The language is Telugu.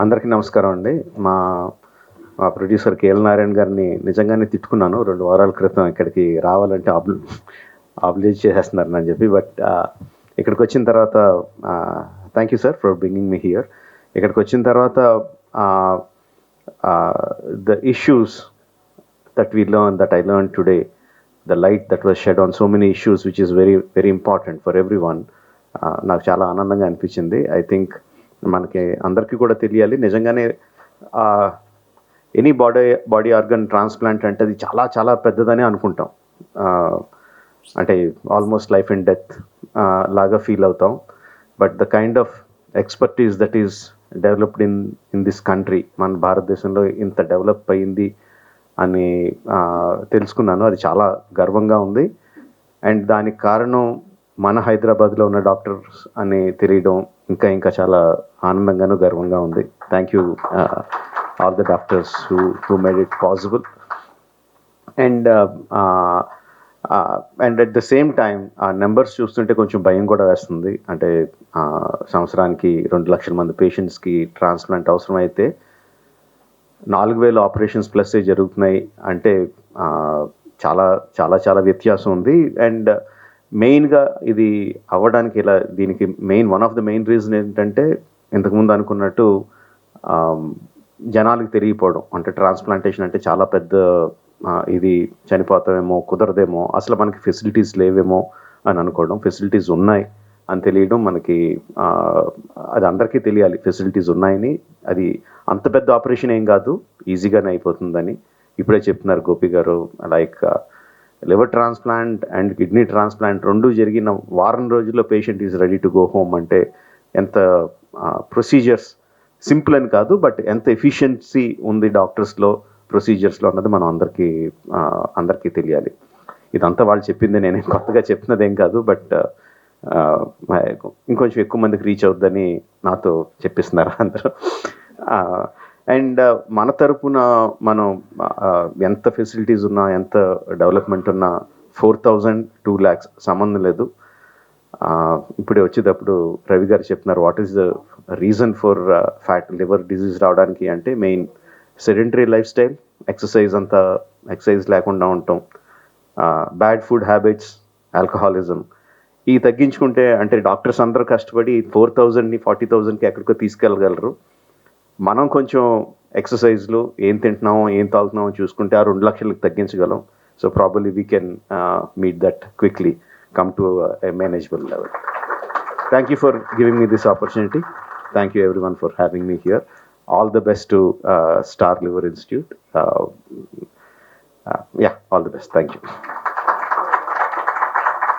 అందరికీ నమస్కారం అండి. మా మా ప్రొడ్యూసర్ కేఎల్ నారాయణ గారిని నిజంగానే తిట్టుకున్నాను 2 వారాల క్రితం ఇక్కడికి రావాలంటే ఆబ్లిజ్ చేసేస్తున్నారని చెప్పి. బట్ ఇక్కడికి వచ్చిన తర్వాత thank you sir for bringing me here. ఇక్కడికి వచ్చిన తర్వాత the issues that we learned, that I learned today, the light that was shed on so many issues, which is very, very important for everyone. నాకు చాలా ఆనందంగా అనిపించింది. ఐ థింక్ మనకి అందరికీ కూడా తెలియాలి నిజంగానే ఎనీ బాడీ ఆర్గన్ ట్రాన్స్ప్లాంట్ అంటే అది చాలా చాలా పెద్దదని అనుకుంటాం. అంటే ఆల్మోస్ట్ లైఫ్ అండ్ డెత్ లాగా ఫీల్ అవుతాం. But the kind of expertise that is developed in this country, మన భారతదేశంలో ఇంత డెవలప్ అయింది అని తెలుసుకున్నాను. అది చాలా గర్వంగా ఉంది. అండ్ దానికి కారణం మన హైదరాబాద్లో ఉన్న డాక్టర్స్ అని తెలియడం ఇంకా ఇంకా చాలా ఆనందంగాను గర్వంగా ఉంది. Thank you all the doctors who made it possible. And at the same time ఆ నెంబర్స్ చూస్తుంటే కొంచెం భయం కూడా వేస్తుంది. అంటే సంవత్సరానికి 2 లక్షల మంది పేషెంట్స్కి ట్రాన్స్ప్లాంట్ అవసరం అయితే 4,000 ఆపరేషన్స్ ప్లస్ జరుగుతున్నాయి అంటే చాలా చాలా చాలా వ్యత్యాసం ఉంది. అండ్ మెయిన్గా ఇది అవ్వడానికి దీనికి one of the main reason ఏంటంటే ఇంతకుముందు అనుకున్నట్టు జనాలకు తెలియపోవడం. అంటే ట్రాన్స్ప్లాంటేషన్ అంటే చాలా పెద్ద ఇది చనిపోతామేమో, కుదరదేమో, అసలు మనకి ఫెసిలిటీస్ లేవేమో అని అనుకోవడం. ఫెసిలిటీస్ ఉన్నాయి అని తెలియడం మనకి, అది అందరికీ తెలియాలి ఫెసిలిటీస్ ఉన్నాయని. అది అంత పెద్ద ఆపరేషన్ ఏం కాదు, ఈజీగానే అయిపోతుందని ఇప్పుడే చెప్తున్నారు గోపి గారు. Like liver transplant and kidney transplant 2 జరిగిన వారం రోజుల్లో patient is ready to go home అంటే ఎంత ప్రొసీజర్స్ సింపుల్ అని కాదు, బట్ ఎంత ఎఫిషియన్సీ ఉంది డాక్టర్స్లో, ప్రొసీజర్స్లో అన్నది మనం అందరికీ తెలియాలి. ఇదంతా వాళ్ళు చెప్పింది, నేను కొత్తగా చెప్తున్నదేం కాదు. బట్ ఇంకొంచెం ఎక్కువ మందికి రీచ్ అవుద్దని నాతో చెప్పిస్తున్నారు అందరూ. అండ్ మన తరపున మనం ఎంత ఫెసిలిటీస్ ఉన్నా, ఎంత డెవలప్మెంట్ ఉన్నా 4,000 2 lakhs సంబంధం లేదు. ఇప్పుడే వచ్చేటప్పుడు రవి గారు చెప్తున్నారు what is the reason for liver disease రావడానికి అంటే main sedentary life style, exercise లేకుండా ఉండటం, బ్యాడ్ ఫుడ్ హ్యాబిట్స్, ఆల్కహాలిజం. ఇవి తగ్గించుకుంటే అంటే డాక్టర్స్ అందరూ కష్టపడి 4,000ని 40,000కి ఎక్కడికో తీసుకెళ్ళగలరు. మనం కొంచెం ఎక్సర్సైజ్లు ఏం తింటున్నామో ఏం తాగుతున్నామో చూసుకుంటే ఆ 2 లక్షలకు తగ్గించగలం. So probably we can meet that quickly, come to a manageable level. Thank you for giving me this opportunity. Thank you everyone for having me here. All the best to Star Liver Institute. Yeah, all the best. Thank you.